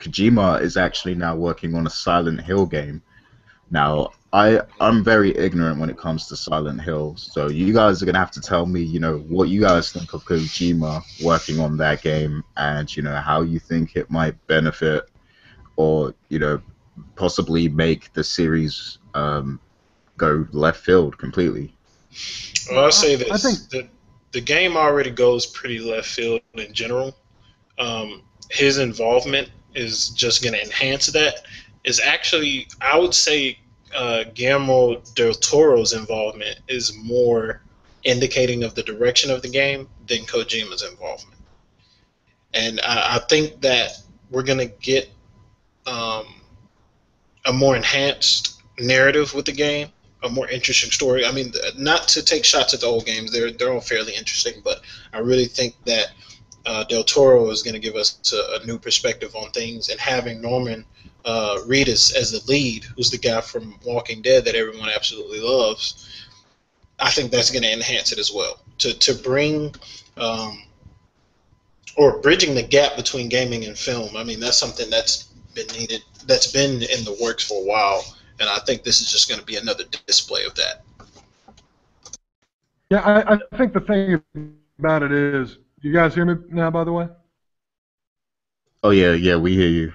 Kojima is actually now working on a Silent Hill game. Now, I'm very ignorant when it comes to Silent Hill, so you guys are gonna have to tell me, what you guys think of Kojima working on that game, and how you think it might benefit or possibly make the series go left field completely. Well, I'll Well, say I think this: the game already goes pretty left field in general. His involvement is just going to enhance that. Is actually, I would say, Guillermo del Toro's involvement is more indicating of the direction of the game than Kojima's involvement. And I think that we're going to get um, a more enhanced narrative with the game, a more interesting story. I mean, not to take shots at the old games; they're all fairly interesting, but I really think that Del Toro is going to give us a new perspective on things, and having Norman Reedus as the lead, who's the guy from Walking Dead that everyone absolutely loves. I think that's going to enhance it as well. To bring um, or bridging the gap between gaming and film. I mean, that's something that's been needed, that's been in the works for a while, and I think this is just going to be another display of that. yeah, I think the thing about it is, you guys hear me now, by the way? Oh yeah, yeah, we hear you.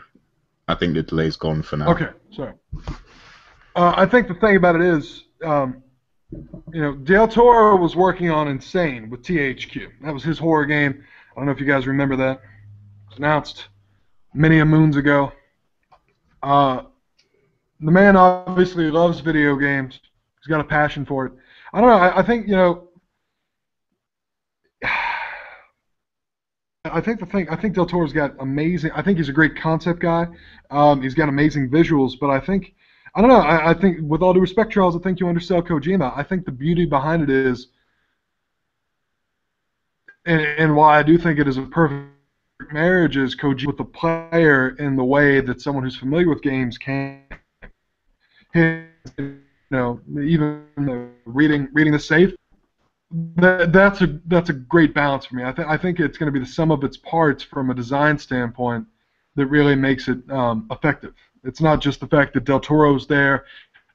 I think the delay's gone for now. Okay, sorry. I think the thing about it is, Del Toro was working on Insane with THQ. That was his horror game. I don't know if you guys remember that. It was announced many a moons ago. Uh, the man obviously loves video games. He's got a passion for it. I don't know. I think I think Del Toro's got amazing. I think he's a great concept guy. He's got amazing visuals, but I don't know. I think, with all due respect, Charles, I think you undersell Kojima. I think the beauty behind it is, and why I do think it is a perfect marriage, is Kojima with the player in the way that someone who's familiar with games can. Even reading the safe. That's a great balance for me. I think it's going to be the sum of its parts from a design standpoint that really makes it effective. It's not just the fact that Del Toro's there.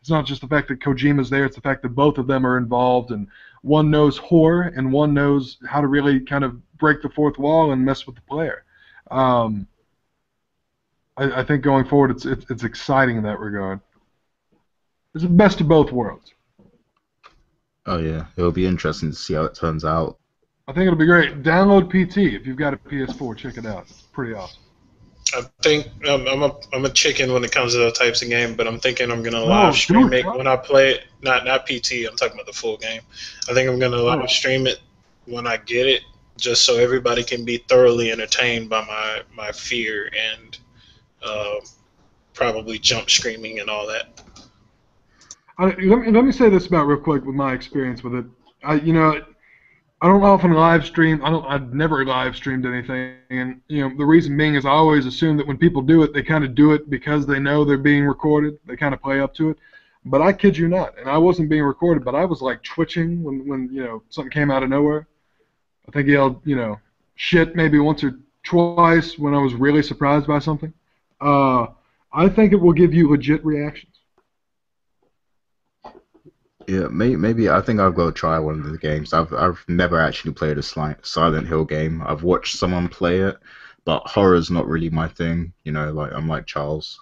It's not just the fact that Kojima's there. It's the fact that both of them are involved, and one knows horror and one knows how to really kind of break the fourth wall and mess with the player. Um, I think going forward, it's exciting in that regard. It's the best of both worlds. Oh yeah, it'll be interesting to see how it turns out. I think it'll be great. Download PT if you've got a PS4. Check it out. It's pretty awesome. I think I'm a chicken when it comes to those types of game, but I'm thinking I'm gonna Oh, live stream dude, it when I play it. Not PT. I'm talking about the full game. I think I'm gonna oh, live stream it when I get it, just so everybody can be thoroughly entertained by my fear and uh, probably jump screaming and all that. let me say this about real quick with my experience with it. I don't often live stream. I've never live streamed anything, and the reason being is I always assume that when people do it, they kind of do it because they know they're being recorded. They kind of play up to it. But I kid you not, and I wasn't being recorded, but I was like twitching when something came out of nowhere. I think I yelled shit maybe once or twice when I was really surprised by something. Uh, I think it will give you legit reactions. Yeah, maybe I think I'll go try one of the games. I've never actually played a Silent Hill game. I've watched someone play it, but horror's not really my thing. Like I'm like Charles.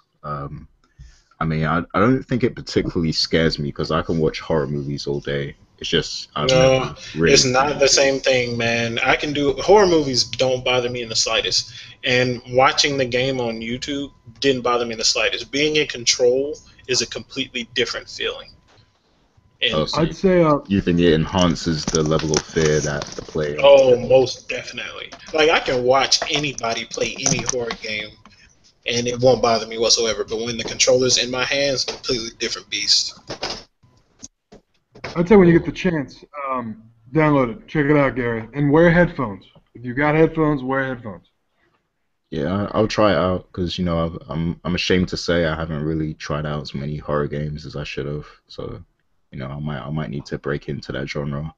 I mean, I don't think it particularly scares me because I can watch horror movies all day. It's just I've No, never really it's been not the into it. same thing, man. I can do horror movies don't bother me in the slightest, and watching the game on YouTube didn't bother me in the slightest. Being in control is a completely different feeling, Oh, and so I'd say you think it enhances the level of fear that the player oh, feels? most definitely. Like I can watch anybody play any horror game, and it won't bother me whatsoever. But when the controller's in my hands, completely different beast. I'd say when you get the chance, download it, check it out, Gary, and wear headphones. If you've got headphones, wear headphones. Yeah, I'll try it out because I'm ashamed to say I haven't really tried out as many horror games as I should have. So I might need to break into that genre.